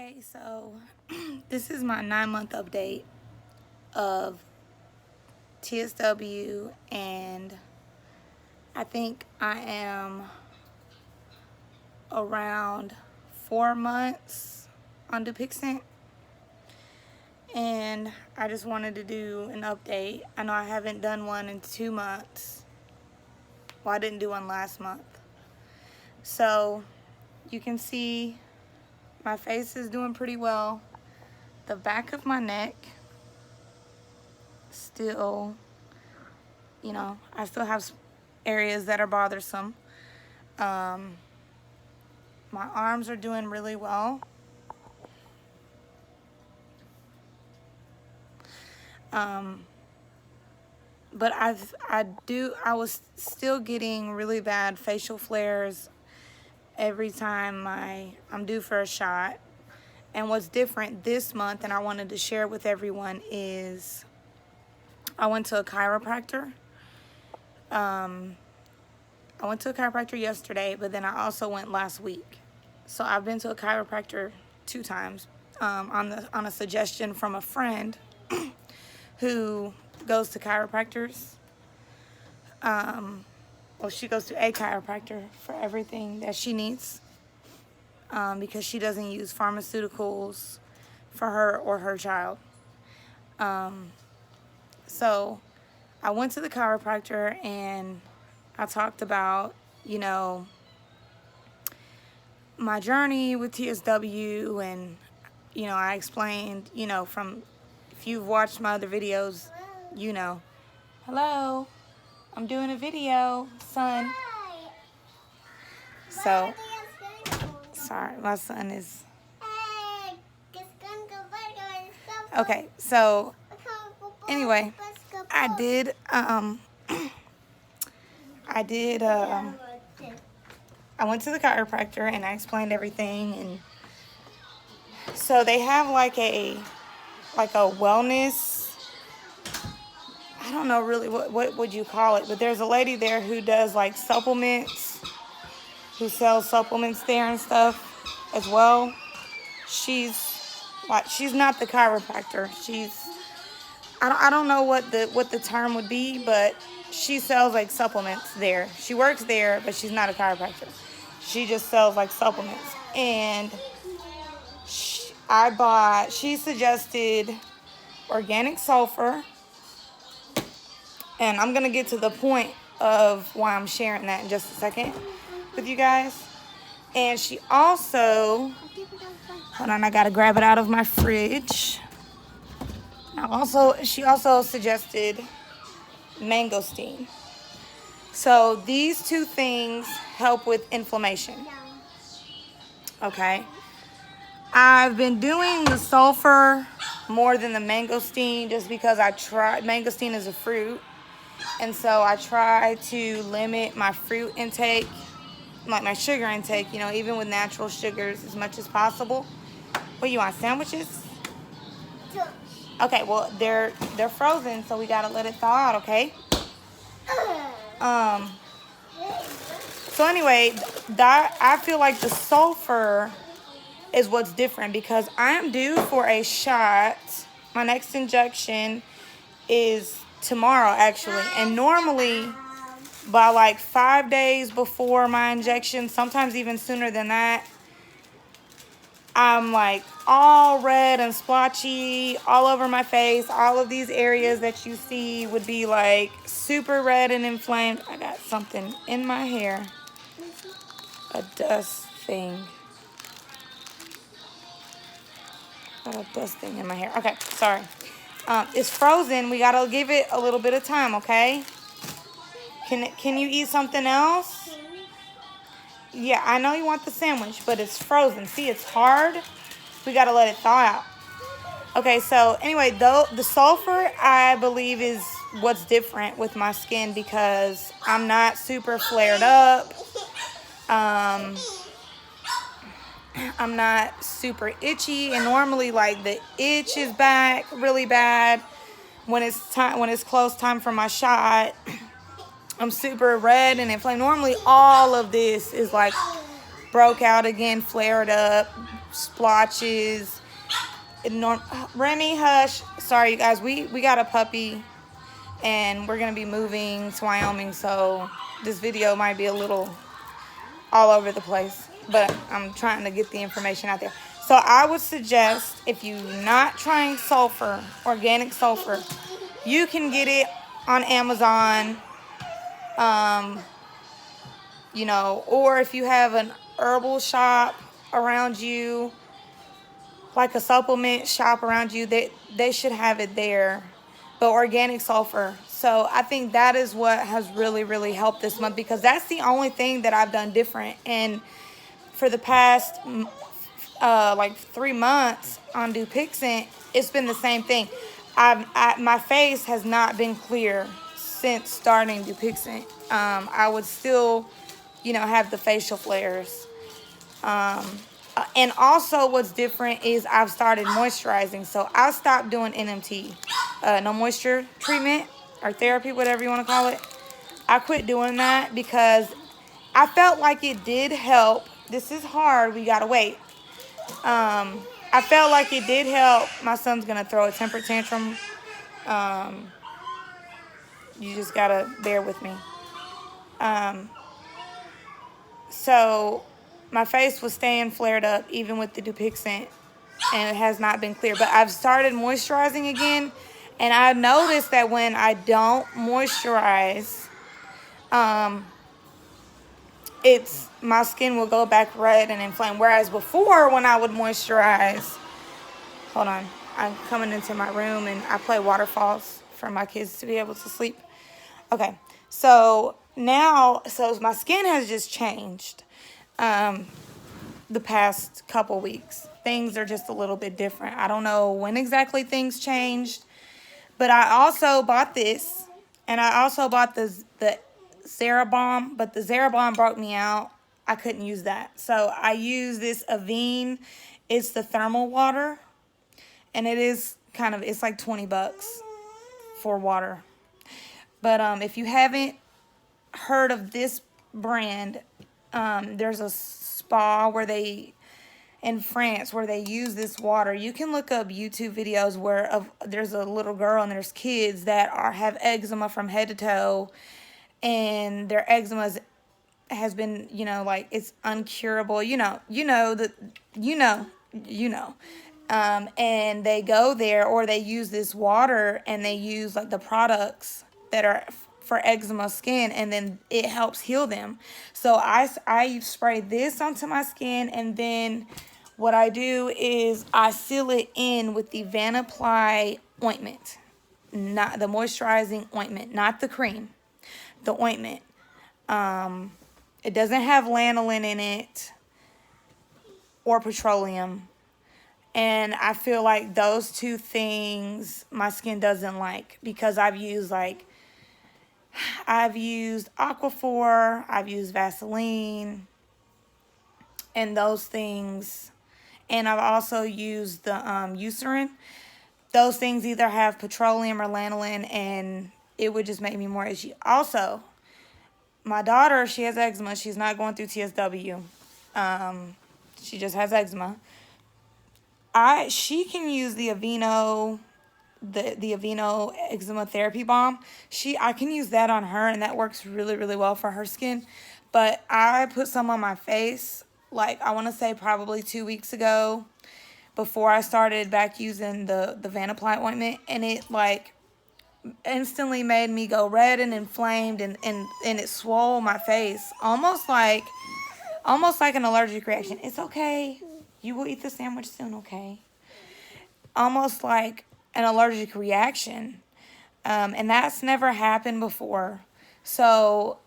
Okay, so this is my 9-month update of TSW, and I think I am around 4 months on dupixent, and I just wanted to do an update. I know I haven't done one in 2 months. Well, I didn't do one last month. So you can see my face is doing pretty well. The back of my neck still, I still have areas that are bothersome. My arms are doing really well. But I was still getting really bad facial flares every time I'm due for a shot. And what's different this month, and I wanted to share with everyone, is I went to a chiropractor. I went to a chiropractor yesterday, but then I also went last week. So I've been to a chiropractor 2 times on a suggestion from a friend who goes to chiropractors. Well, she goes to a chiropractor for everything that she needs because she doesn't use pharmaceuticals for her or her child. So I went to the chiropractor and I talked about, my journey with TSW, and, I explained, from, if you've watched my other videos, hello, I'm doing a video, son. So, sorry, my son is, okay, so, anyway, I went to the chiropractor and I explained everything, and so they have like a wellness, I don't know really what would you call it, but there's a lady there who does like supplements, who sells supplements there and stuff as well. She's not the chiropractor. I don't know what the term would be, but she sells like supplements there. She works there, but she's not a chiropractor. She just sells like supplements. And she suggested organic sulfur. And I'm going to get to the point of why I'm sharing that in just a second with you guys. And she also, hold on, I got to grab it out of my fridge. She also suggested mangosteen. So these 2 things help with inflammation. Okay. I've been doing the sulfur more than the mangosteen just because mangosteen is a fruit. And so I try to limit my fruit intake, like my sugar intake, even with natural sugars as much as possible. What, you want, sandwiches? Okay, well, they're frozen, so we gotta let it thaw out, okay? So anyway, I feel like the sulfur is what's different because I'm due for a shot. My next injection is tomorrow, actually. And normally, by like 5 days before my injection, sometimes even sooner than that, I'm like all red and splotchy all over my face. All of these areas that you see would be like super red and inflamed. I got something in my hair. A dust thing. A dust thing in my hair. Okay, sorry. It's frozen. We gotta give it a little bit of time, okay? Can you eat something else? Yeah, I know you want the sandwich, but it's frozen. See, it's hard. We got to let it thaw out. Okay, so anyway, the sulfur, I believe, is what's different with my skin because I'm not super flared up. I'm not super itchy, and normally, like, the itch is back really bad when it's close time for my shot. I'm super red and inflamed. Normally, all of this is like broke out again, flared up, splotches. Remy, hush. Sorry, you guys. We got a puppy, and we're gonna be moving to Wyoming, so this video might be a little all over the place, but I'm trying to get the information out there. So I would suggest, if you're not trying sulfur, organic sulfur, you can get it on Amazon, you know, or if you have an herbal shop around you, like a supplement shop around you, they should have it there. But organic sulfur. So I think that is what has really, really helped this month, because that's the only thing that I've done different. And for the past like 3 months on dupixent, it's been the same thing. My face has not been clear since starting dupixent. I would still, you know, have the facial flares. And also what's different is I've started moisturizing. So I stopped doing NMT, no moisture treatment or therapy, whatever you want to call it. I quit doing that because I felt like it did help. This is hard. We got to wait. I felt like it did help. My son's going to throw a temper tantrum. You just got to bear with me. So my face was staying flared up even with the dupixent, and it has not been clear. But I've started moisturizing again, and I noticed that when I don't moisturize, my skin will go back red and inflamed. Whereas before, when I would moisturize, hold on, I'm coming into my room and I play waterfalls for my kids to be able to sleep. Okay, so now, my skin has just changed. The past couple weeks, things are just a little bit different. I don't know when exactly things changed, but I also bought this, and I also bought the Zerabomb, but the Zerabomb broke me out. I couldn't use that, so I use this Avene. It's the thermal water, and it is it's like $20 for water. But if you haven't heard of this brand, there's a spa in France where they use this water. You can look up YouTube videos where there's a little girl and there's kids that have eczema from head to toe, and their eczema has been, you know, like, it's uncurable. And they go there, or they use this water, and they use like the products that are for eczema skin, and then it helps heal them. So I spray this onto my skin, and then what I do is I seal it in with the Vanaply ointment, not the moisturizing ointment, not the cream, the ointment. It doesn't have lanolin in it or petroleum. And I feel like those two things my skin doesn't like, because I've used Aquaphor, I've used Vaseline, and those things. And I've also used the Eucerin. Those things either have petroleum or lanolin, and it would just make me more itchy. Also, my daughter, she has eczema. She's not going through TSW. She just has eczema. She can use the Aveeno, the Aveeno eczema therapy balm. I can use that on her, and that works really, really well for her skin. But I put some on my face, like, I want to say probably 2 weeks ago, before I started back using the Vanaply ointment, and it like instantly made me go red and inflamed, and it swole my face, almost like an allergic reaction. It's okay. You will eat the sandwich soon, okay? Almost like an allergic reaction. And that's never happened before. So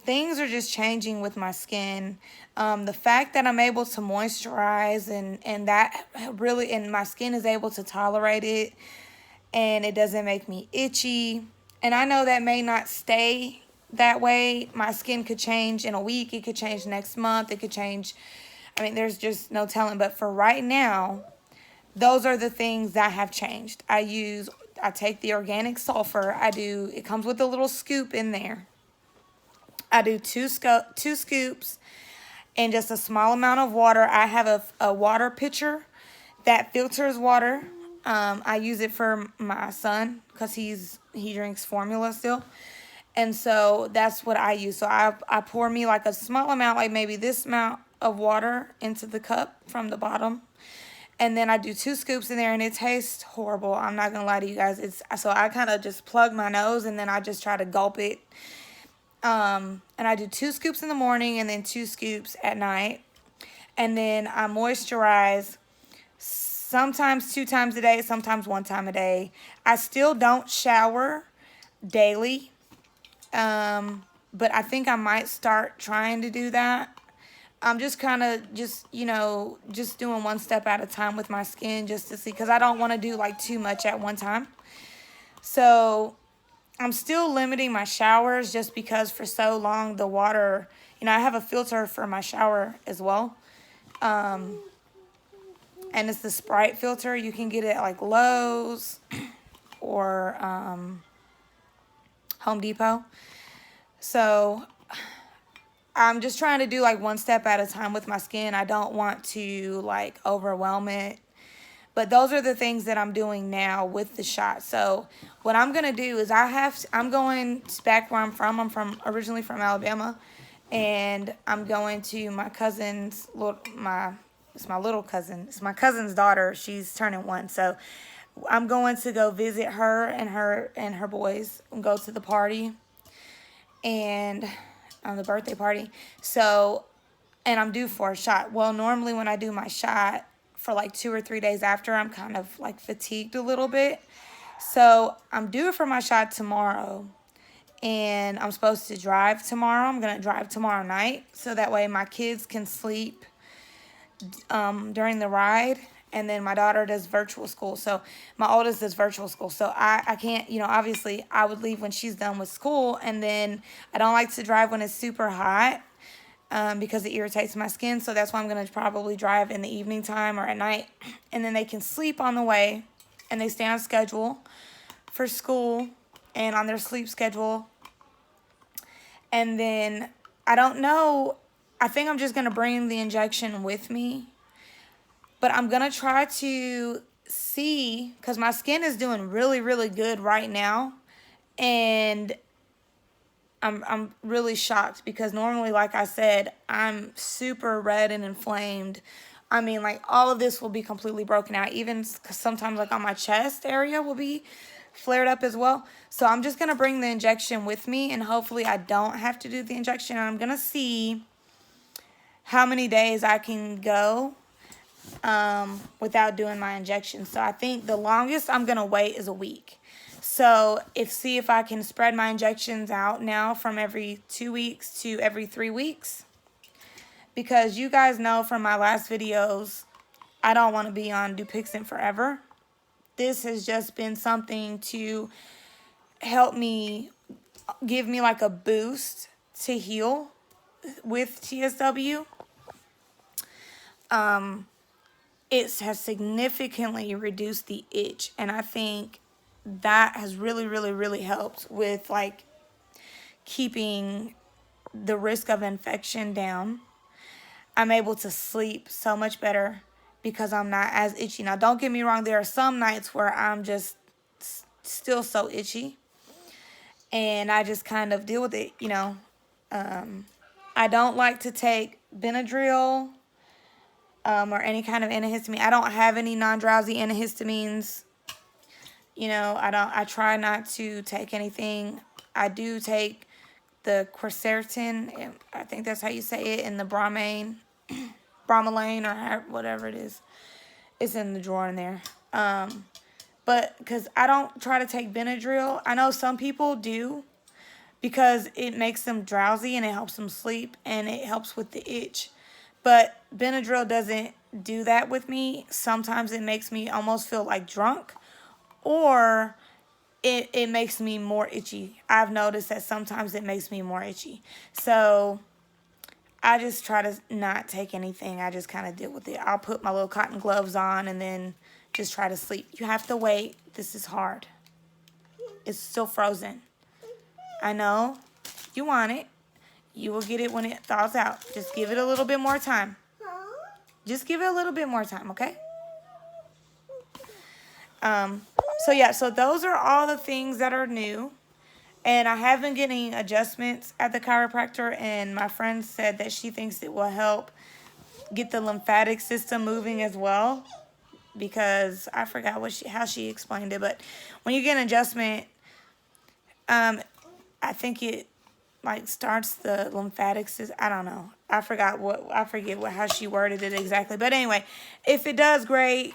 things are just changing with my skin. The fact that I'm able to moisturize and that really, and my skin is able to tolerate it, and it doesn't make me itchy. And I know that may not stay that way. My skin could change in a week. It could change next month. It could change. I mean, there's just no telling. But for right now, those are the things that have changed. I take the organic sulfur. It comes with a little scoop in there. I do two scoops. in just a small amount of water. I have a water pitcher that filters water. I use it for my son because he drinks formula still. And so that's what I use. So I pour me like a small amount, like maybe this amount of water into the cup from the bottom. And then I do 2 scoops in there, and it tastes horrible. I'm not going to lie to you guys. So I kind of just plug my nose, and then I just try to gulp it. And I do 2 scoops in the morning and then 2 scoops at night. And then I moisturize sometimes 2 times a day, sometimes 1 time a day. I still don't shower daily. But I think I might start trying to do that. I'm just kind of just doing one step at a time with my skin just to see, because I don't want to do like too much at one time. So I'm still limiting my showers just because for so long the water, I have a filter for my shower as well. And it's the Sprite filter. You can get it at like Lowe's or Home Depot. So I'm just trying to do like one step at a time with my skin. I don't want to like overwhelm it. But those are the things that I'm doing now with the shot. So what I'm going to do is I'm going back where I'm from. Originally from Alabama. And I'm going to my cousin's, it's my little cousin. It's my cousin's daughter. She's turning 1. So I'm going to go visit her and her boys and go to the party. And on the birthday party. So, and I'm due for a shot. Well, normally when I do my shot for like 2 or 3 days after, I'm kind of like fatigued a little bit. So I'm due for my shot tomorrow. And I'm supposed to drive tomorrow. I'm going to drive tomorrow night. So that way my kids can sleep during the ride. And then my daughter does virtual school. So my oldest does virtual school. So I can't, obviously I would leave when she's done with school. And then I don't like to drive when it's super hot because it irritates my skin. So that's why I'm going to probably drive in the evening time or at night. And then they can sleep on the way. And they stay on schedule for school and on their sleep schedule. And then I don't know. I think I'm just going to bring the injection with me. But I'm going to try to see, because my skin is doing really, really good right now. And I'm really shocked because normally, like I said, I'm super red and inflamed. I mean, like all of this will be completely broken out. Even sometimes like on my chest area will be flared up as well. So I'm just going to bring the injection with me, and hopefully I don't have to do the injection. I'm going to see how many days I can go without doing my injection. So I think the longest I'm going to wait is a week. So see if I can spread my injections out now from every 2 weeks to every 3 weeks. Because you guys know from my last videos, I don't want to be on dupixent forever. This has just been something to help me, give me like a boost to heal with TSW. It has significantly reduced the itch, and I think that has really, really, really helped with like keeping the risk of infection down. I'm able to sleep so much better because I'm not as itchy. Now, don't get me wrong, there are some nights where I'm just still so itchy, and I just kind of deal with it, I don't like to take Benadryl or any kind of antihistamine. I don't have any non-drowsy antihistamines. I try not to take anything. I do take the quercetin, I think that's how you say it, and the bromelain or whatever it is. It's in the drawer in there. But because I don't try to take Benadryl. I know some people do because it makes them drowsy and it helps them sleep and it helps with the itch. But Benadryl doesn't do that with me. Sometimes it makes me almost feel like drunk, or it makes me more itchy. I've noticed that sometimes it makes me more itchy. So I just try to not take anything. I just kind of deal with it. I'll put my little cotton gloves on and then just try to sleep. You have to wait. This is hard. It's still frozen. I know. You want it. You will get it when it thaws out. Just give it a little bit more time. Just give it a little bit more time, okay? So yeah, so those are all the things that are new. And I have been getting adjustments at the chiropractor, and my friend said that she thinks it will help get the lymphatic system moving as well. Because I forgot how she explained it, but when you get an adjustment, I think it like starts the lymphatic system. I don't know. I forget how she worded it exactly. But anyway, if it does, great.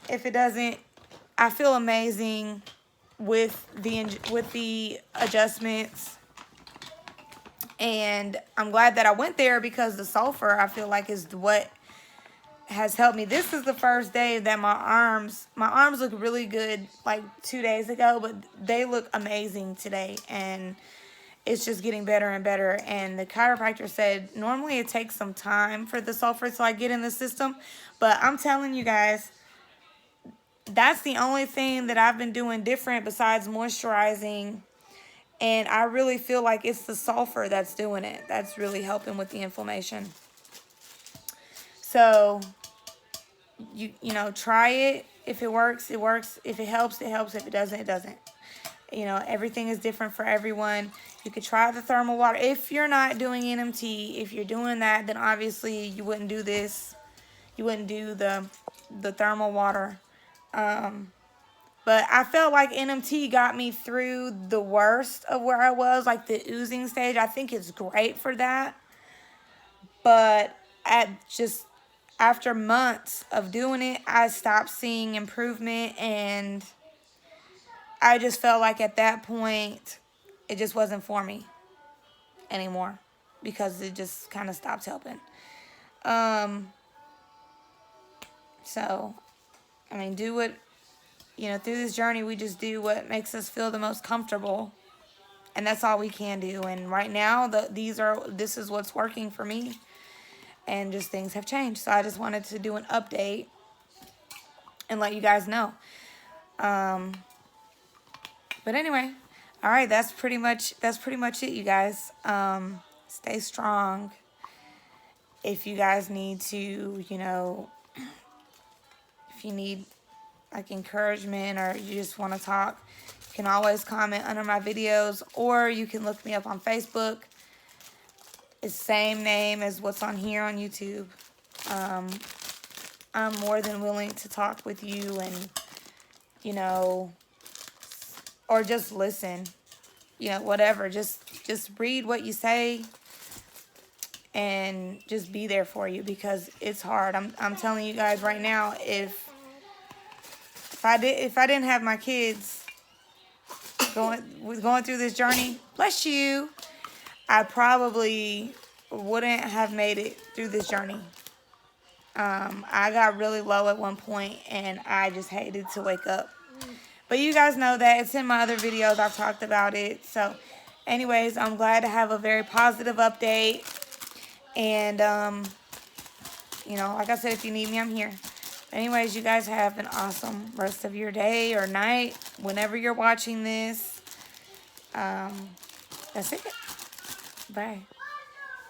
If it doesn't, I feel amazing with the adjustments. And I'm glad that I went there because the sulfur, I feel like, is what has helped me. This is the first day that my arms look really good like 2 days ago, but they look amazing today, and it's just getting better and better. And the chiropractor said normally it takes some time for the sulfur to like get in the system, but I'm telling you guys, that's the only thing that I've been doing different besides moisturizing. And I really feel like it's the sulfur that's doing it. That's really helping with the inflammation. So, you know, try it. If it works, it works. If it helps, it helps. If it doesn't, it doesn't. You know, everything is different for everyone. You could try the thermal water. If you're not doing NMT, if you're doing that, then obviously you wouldn't do this. You wouldn't do the thermal water. But I felt like NMT got me through the worst of where I was, like the oozing stage. I think it's great for that. But after months of doing it, I stopped seeing improvement, and I just felt like at that point, it just wasn't for me anymore because it just kind of stopped helping. So, I mean, do what, you know, through this journey, we just do what makes us feel the most comfortable, and that's all we can do. And right now, this is what's working for me, and just things have changed. So I just wanted to do an update and let you guys know. But anyway, all right, that's pretty much it, you guys. Stay strong. If you guys need to, you know, if you need like encouragement or you just want to talk, you can always comment under my videos, or you can look me up on Facebook. It's the same name as what's on here on YouTube. I'm more than willing to talk with you, and, you know, or just listen, you know, whatever. Just read what you say and just be there for you, because it's hard. I'm telling you guys right now, if I didn't have my kids going through this journey, bless you, I probably wouldn't have made it through this journey. I got really low at one point, and I just hated to wake up. But you guys know that. It's in my other videos. I've talked about it. So, anyways, I'm glad to have a very positive update. And, you know, like I said, if you need me, I'm here. Anyways, you guys have an awesome rest of your day or night, whenever you're watching this. That's it. Bye.